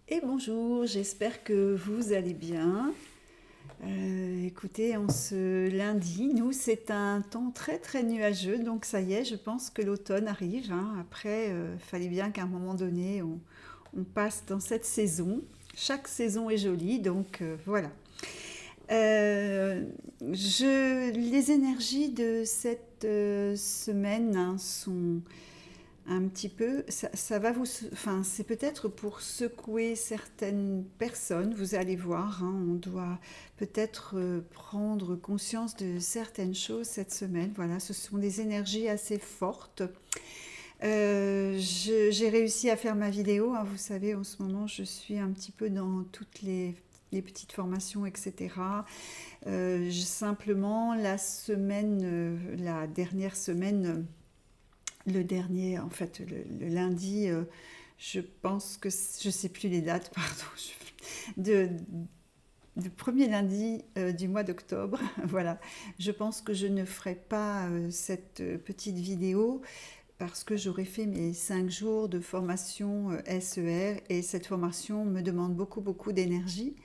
Et bonjour, j'espère que vous allez bien. Écoutez, en ce lundi, nous, c'est un temps très très nuageux, donc ça y est, je pense que l'automne arrive, hein. Après, fallait bien qu'à un moment donné, on passe dans cette saison. Chaque saison est jolie, donc voilà. Euh, les énergies de cette semaine hein, sont un petit peu, ça va vous, enfin, c'est peut-être pour secouer certaines personnes. Vous allez voir, hein, on doit peut-être prendre conscience de certaines choses cette semaine. Voilà, ce sont des énergies assez fortes. J'ai réussi à faire ma vidéo, hein. Vous savez, en ce moment, je suis un petit peu dans toutes les petites formations, etc. Simplement, la semaine, la dernière semaine, le dernier, en fait, le lundi, je pense que, je sais plus les dates, pardon, de, le premier lundi du mois d'octobre, voilà, je pense que je ne ferai pas cette petite vidéo parce que j'aurais fait mes 5 jours de formation SER et cette formation me demande beaucoup, beaucoup d'énergie.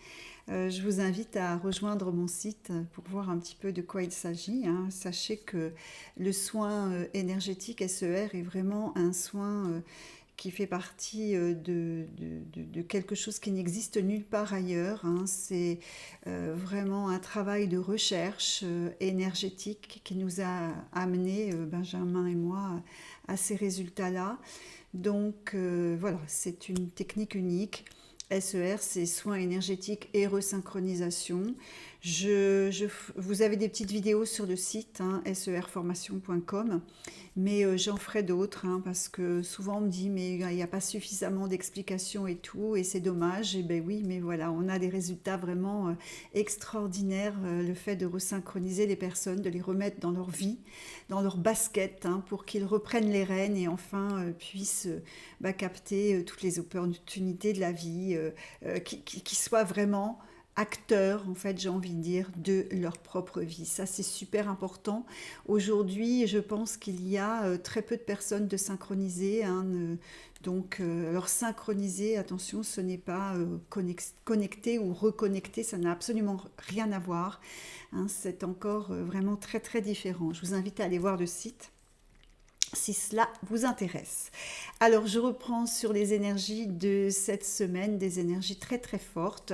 Je vous invite à rejoindre mon site pour voir un petit peu de quoi il s'agit, hein. Sachez que le soin énergétique SER est vraiment un soin qui fait partie de quelque chose qui n'existe nulle part ailleurs, hein. C'est vraiment un travail de recherche énergétique qui nous a amené, Benjamin et moi, à ces résultats-là. Donc voilà, c'est une technique unique. SER, c'est soins énergétiques et resynchronisation. Vous avez des petites vidéos sur le site hein, serformation.com, mais j'en ferai d'autres hein, parce que souvent on me dit mais il n'y a pas suffisamment d'explications et tout, et c'est dommage. Et ben oui, mais voilà, on a des résultats vraiment extraordinaires. Le fait de resynchroniser les personnes, de les remettre dans leur vie, dans leur basket, hein, pour qu'ils reprennent les rênes et enfin puissent capter toutes les opportunités de la vie, qui soient vraiment acteurs, en fait, j'ai envie de dire, de leur propre vie. Ça, c'est super important. Aujourd'hui, je pense qu'il y a très peu de personnes de synchronisées, hein, donc, alors synchroniser, attention, ce n'est pas connecter ou reconnecter, ça n'a absolument rien à voir, hein. C'est encore vraiment très très différent. Je vous invite à aller voir le site si cela vous intéresse. Alors, je reprends sur les énergies de cette semaine, des énergies très très fortes.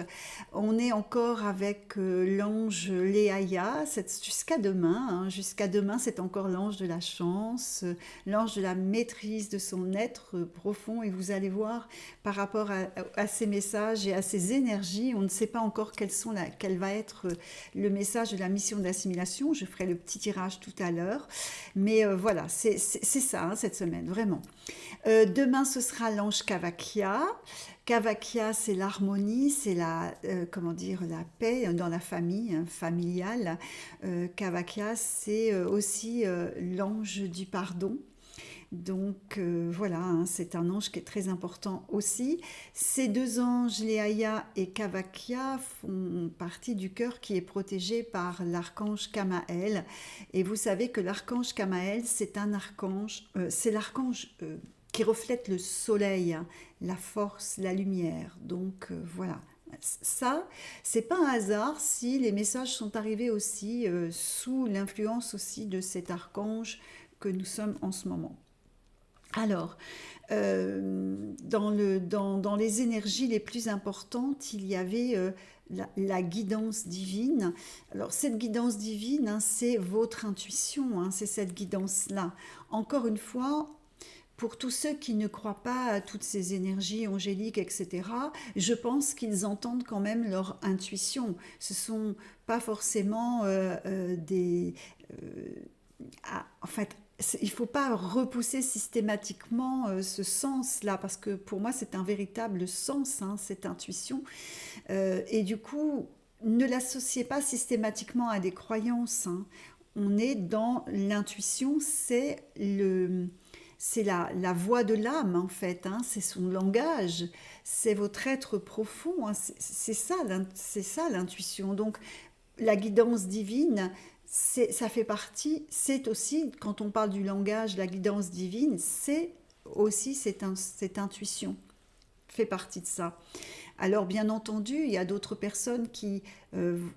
On est encore avec l'ange Léaïa, jusqu'à demain, hein. Jusqu'à demain, c'est encore l'ange de la chance, l'ange de la maîtrise de son être profond. Et vous allez voir, par rapport à ces messages et à ces énergies, on ne sait pas encore quel va être le message de la mission d'assimilation. Je ferai le petit tirage tout à l'heure. Mais voilà, c'est ça hein, cette semaine, vraiment. Demain, ce sera l'ange Kavakia. Kavakia, c'est l'harmonie, c'est comment dire, la paix dans la famille, hein, familiale. Kavakia, c'est aussi l'ange du pardon. Donc voilà, hein, c'est un ange qui est très important aussi. Ces deux anges, Léaïa et Kavakia, font partie du cœur qui est protégé par l'archange Kamaël. Et vous savez que l'archange Kamaël, c'est un archange, c'est l'archange qui reflète le soleil, hein, la force, la lumière. Donc voilà. Ça, c'est pas un hasard si les messages sont arrivés aussi sous l'influence aussi de cet archange que nous sommes en ce moment. Alors, dans les énergies les plus importantes, il y avait la guidance divine. Alors, cette guidance divine, hein, c'est votre intuition, hein, c'est cette guidance-là. Encore une fois, pour tous ceux qui ne croient pas à toutes ces énergies angéliques, etc., je pense qu'ils entendent quand même leur intuition. Ce ne sont pas forcément euh, en fait, il ne faut pas repousser systématiquement ce sens-là, parce que pour moi, c'est un véritable sens, hein, cette intuition. Et du coup, ne l'associez pas systématiquement à des croyances, hein. On est dans l'intuition, c'est la voix de l'âme, en fait, hein, c'est son langage, c'est votre être profond, hein, c'est ça l'intuition. Donc, la guidance divine, ça fait partie, c'est aussi, quand on parle du langage, la guidance divine, c'est aussi cette intuition. fait partie de ça. Alors bien entendu, il y a d'autres personnes qui,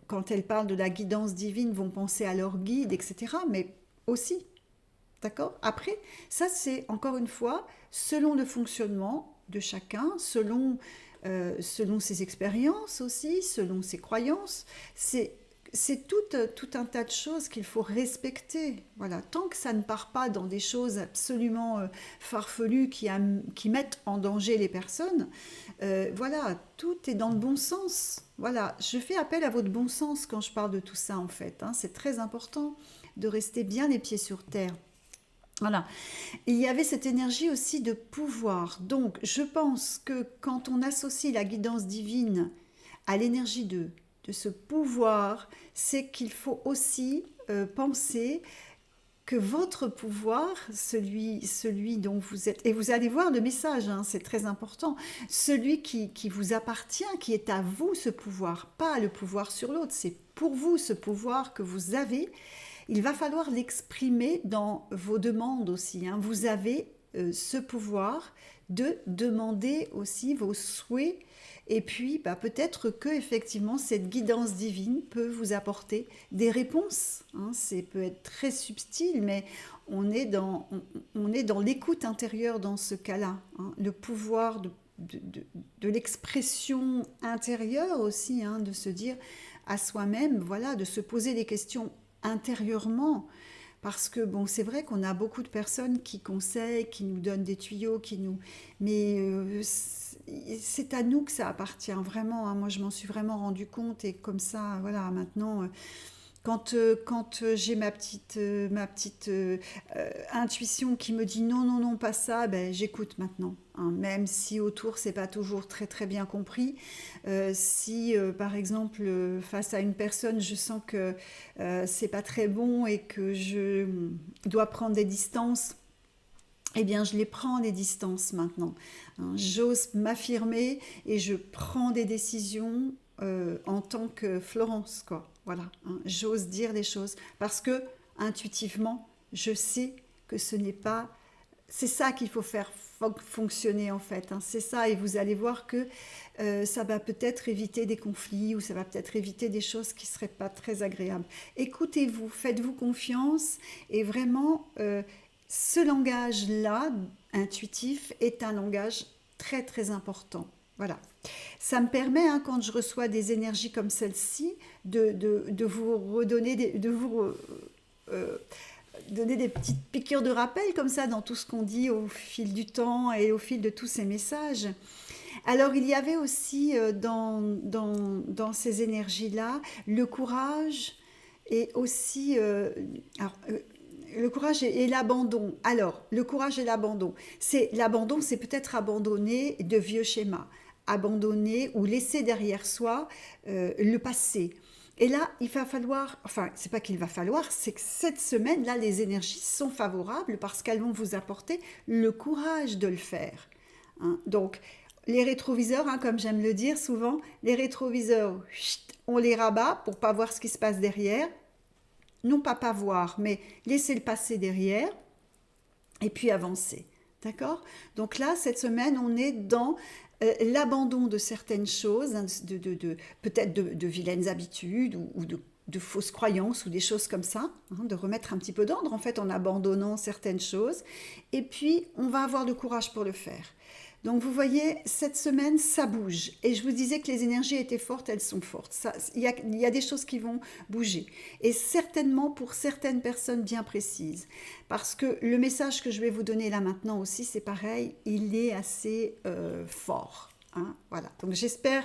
quand elles parlent de la guidance divine, vont penser à leur guide, etc. Mais aussi, d'accord? Après, ça c'est encore une fois, selon le fonctionnement de chacun, selon ses expériences aussi, selon ses croyances. C'est tout un tas de choses qu'il faut respecter. Voilà, tant que ça ne part pas dans des choses absolument farfelues qui mettent en danger les personnes, voilà, tout est dans le bon sens. Voilà, je fais appel à votre bon sens quand je parle de tout ça en fait, hein. C'est très important de rester bien les pieds sur terre. Voilà. Il y avait cette énergie aussi de pouvoir. Donc, je pense que quand on associe la guidance divine à l'énergie de ce pouvoir, c'est qu'il faut aussi penser que votre pouvoir, celui dont vous êtes, et vous allez voir le message, hein, c'est très important, celui qui vous appartient, qui est à vous ce pouvoir, pas le pouvoir sur l'autre, c'est pour vous ce pouvoir que vous avez, il va falloir l'exprimer dans vos demandes aussi, hein. Vous avez ce pouvoir de demander aussi vos souhaits et puis peut-être que effectivement cette guidance divine peut vous apporter des réponses, hein. C'est peut être très subtil, mais on est dans l'écoute intérieure dans ce cas-là, hein. Le pouvoir de l'expression intérieure aussi, hein, de se dire à soi-même, voilà, de se poser des questions intérieurement, parce que bon, c'est vrai qu'on a beaucoup de personnes qui conseillent, qui nous donnent des tuyaux, mais c'est à nous que ça appartient vraiment, hein. Moi, je m'en suis vraiment rendu compte et comme ça, voilà, maintenant, quand j'ai ma petite intuition qui me dit non, non, non, pas ça, ben, j'écoute maintenant, hein. Même si autour, c'est pas toujours très, très bien compris. Si, par exemple, face à une personne, je sens que c'est pas très bon et que je dois prendre des distances, eh bien, je les prends des distances maintenant, hein. J'ose m'affirmer et je prends des décisions en tant que Florence, quoi. Voilà, hein. J'ose dire les choses parce que intuitivement, je sais que ce n'est pas. C'est ça qu'il faut faire fonctionner en fait, hein. C'est ça et vous allez voir que ça va peut-être éviter des conflits ou ça va peut-être éviter des choses qui ne seraient pas très agréables. Écoutez-vous, faites-vous confiance et vraiment ce langage-là, intuitif, est un langage très très important. Voilà. Ça me permet, hein, quand je reçois des énergies comme celle-ci, de vous redonner, de vous euh, donner des petites piqûres de rappel comme ça dans tout ce qu'on dit au fil du temps et au fil de tous ces messages. Alors il y avait aussi dans ces énergies-là le courage et aussi le courage et l'abandon. Alors, le courage et l'abandon. L'abandon, c'est peut-être abandonner de vieux schémas, abandonner ou laisser derrière soi le passé. Et là, il va falloir, enfin, c'est pas qu'il va falloir, c'est que cette semaine-là, les énergies sont favorables parce qu'elles vont vous apporter le courage de le faire, hein. Donc, les rétroviseurs, hein, comme j'aime le dire souvent, les rétroviseurs, chut, on les rabat pour pas voir ce qui se passe derrière. Non pas voir, mais laisser le passé derrière et puis avancer. D'accord? Donc là, cette semaine, on est dans l'abandon de certaines choses, hein, peut-être de vilaines habitudes ou de fausses croyances ou des choses comme ça, hein, de remettre un petit peu d'ordre en fait en abandonnant certaines choses. Et puis, on va avoir le courage pour le faire. Donc vous voyez, cette semaine, ça bouge. Et je vous disais que les énergies étaient fortes, elles sont fortes. Il y a des choses qui vont bouger. Et certainement pour certaines personnes bien précises. Parce que le message que je vais vous donner là maintenant aussi, c'est pareil, il est assez fort, hein, voilà. Donc j'espère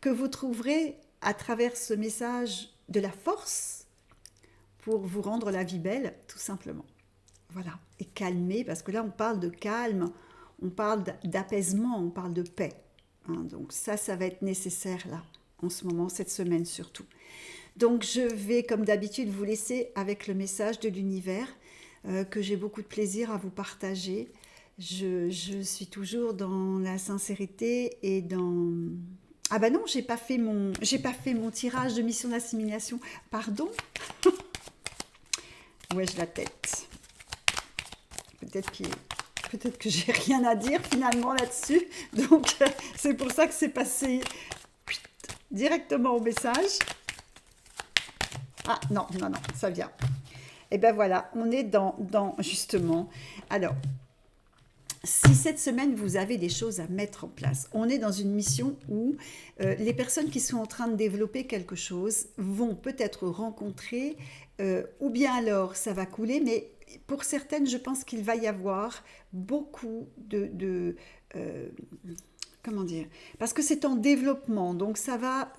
que vous trouverez à travers ce message de la force pour vous rendre la vie belle, tout simplement. Voilà. Et calmer, parce que là on parle de calme, on parle d'apaisement, on parle de paix, hein. Donc ça va être nécessaire là, en ce moment, cette semaine surtout. Donc je vais, comme d'habitude, vous laisser avec le message de l'univers que j'ai beaucoup de plaisir à vous partager. Je suis toujours dans la sincérité et dans... Ah bah non, j'ai pas fait mon tirage de mission d'assimilation. Pardon. Ouais, j'ai la tête. Peut-être qu'il peut-être que j'ai rien à dire finalement là-dessus. Donc, c'est pour ça que c'est passé directement au message. Ah, non, non, non, ça vient. Et ben voilà, on est dans justement. Alors, si cette semaine, vous avez des choses à mettre en place, on est dans une mission où les personnes qui sont en train de développer quelque chose vont peut-être rencontrer, ou bien alors ça va couler, mais pour certaines, je pense qu'il va y avoir beaucoup euh, comment dire, parce que c'est en développement, donc ça va,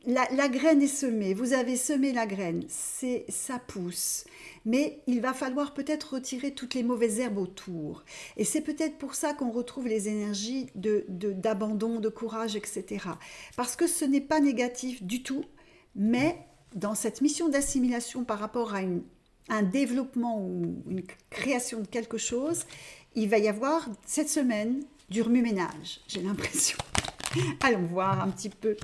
la graine est semée, vous avez semé la graine, ça pousse, mais il va falloir peut-être retirer toutes les mauvaises herbes autour. Et c'est peut-être pour ça qu'on retrouve les énergies d'abandon, de courage, etc. Parce que ce n'est pas négatif du tout, mais dans cette mission d'assimilation par rapport à un développement ou une création de quelque chose, il va y avoir cette semaine du remue-ménage, j'ai l'impression. Allons voir un petit peu.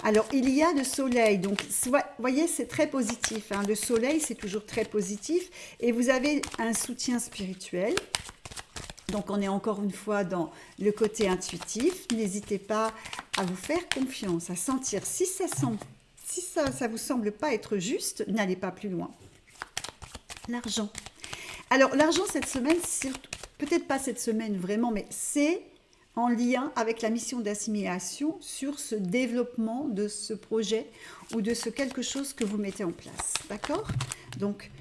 Alors, il y a le soleil, donc vous voyez, c'est très positif, hein. Le soleil, c'est toujours très positif. Et vous avez un soutien spirituel. Donc, on est encore une fois dans le côté intuitif. N'hésitez pas à vous faire confiance, à sentir. Si ça vous semble pas être juste, n'allez pas plus loin. L'argent. Alors, l'argent, cette semaine, peut-être pas cette semaine vraiment, mais c'est en lien avec la mission d'assimilation sur ce développement de ce projet ou de ce quelque chose que vous mettez en place. D'accord? Donc,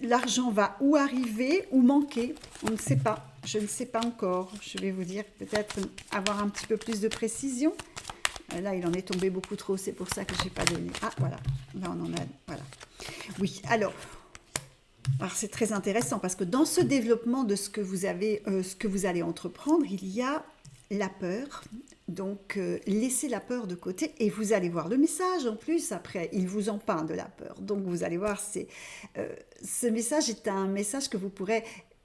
l'argent va ou arriver ou manquer. On ne sait pas. Je ne sais pas encore. Je vais vous dire peut-être avoir un petit peu plus de précision. Là, il en est tombé beaucoup trop. C'est pour ça que je n'ai pas donné. Ah, voilà. Là, on en a. Voilà. Oui, alors c'est très intéressant parce que dans ce développement de ce que vous allez entreprendre, il y a la peur. Donc, laissez la peur de côté et vous allez voir le message en plus. Après, il vous en parle de la peur. Donc, vous allez voir, ce message est un message que vous pourrez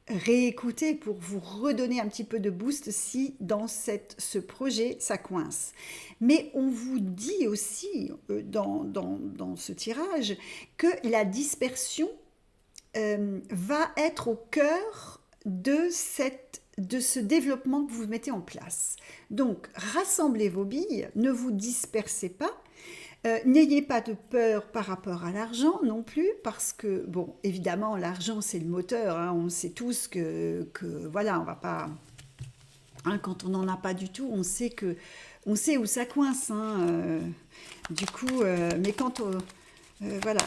réécouter pour vous redonner un petit peu de boost si dans ce projet, ça coince. Mais on vous dit aussi dans ce tirage que la dispersion va être au cœur de ce développement que vous mettez en place. Donc, rassemblez vos billes, ne vous dispersez pas, n'ayez pas de peur par rapport à l'argent non plus, parce que, bon, évidemment, l'argent, c'est le moteur, hein, on sait tous que voilà, on va pas... Hein, quand on n'en a pas du tout, on sait où ça coince. Hein, du coup, mais quand on... voilà,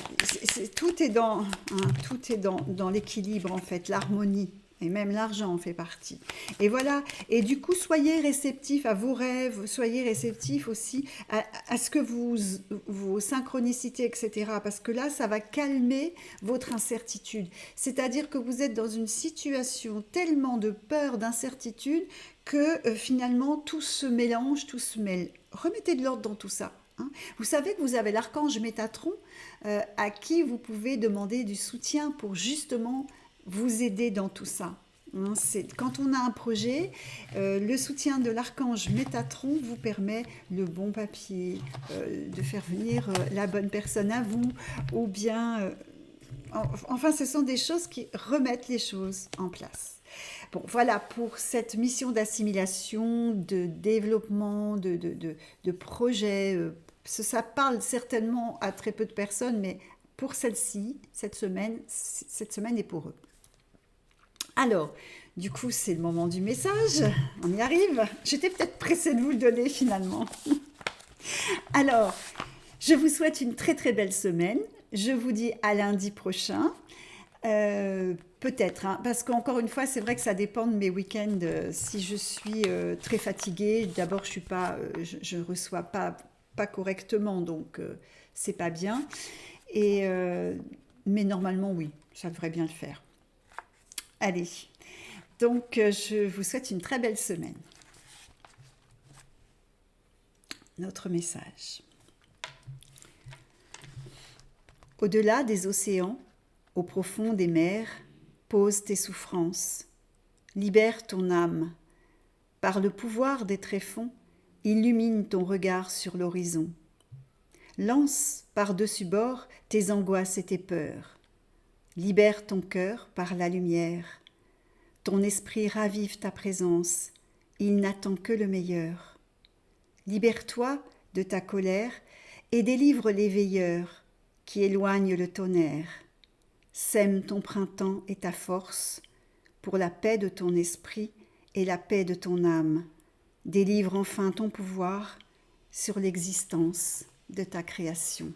tout est dans l'équilibre en fait, l'harmonie. Et même l'argent en fait partie. Et voilà, et du coup, soyez réceptifs à vos rêves, soyez réceptifs aussi à ce que vos synchronicités, etc. Parce que là, ça va calmer votre incertitude. C'est-à-dire que vous êtes dans une situation tellement de peur, d'incertitude, que finalement, tout se mélange, tout se mêle. Remettez de l'ordre dans tout ça. Hein. Vous savez que vous avez l'archange Métatron à qui vous pouvez demander du soutien pour justement vous aider dans tout ça. Hein. Quand on a un projet, le soutien de l'archange Métatron vous permet le bon papier, de faire venir la bonne personne à vous, ou bien... enfin, ce sont des choses qui remettent les choses en place. Bon, voilà pour cette mission d'assimilation, de développement, de projet. Ça parle certainement à très peu de personnes, mais pour celle-ci, cette semaine est pour eux. Alors, du coup, c'est le moment du message. On y arrive. J'étais peut-être pressée de vous le donner finalement. Alors, je vous souhaite une très très belle semaine. Je vous dis à lundi prochain. Peut-être, hein, parce qu'encore une fois, c'est vrai que ça dépend de mes week-ends. Si je suis très fatiguée, d'abord, je reçois pas correctement, donc c'est pas bien. Mais normalement, oui, ça devrait bien le faire. Allez, donc je vous souhaite une très belle semaine. Notre message. Au-delà des océans, au profond des mers, pose tes souffrances, libère ton âme. Par le pouvoir des tréfonds, illumine ton regard sur l'horizon. Lance par-dessus bord tes angoisses et tes peurs. Libère ton cœur par la lumière. Ton esprit ravive ta présence, il n'attend que le meilleur. Libère-toi de ta colère et délivre les veilleurs qui éloignent le tonnerre. Sème ton printemps et ta force pour la paix de ton esprit et la paix de ton âme. Délivre enfin ton pouvoir sur l'existence de ta création.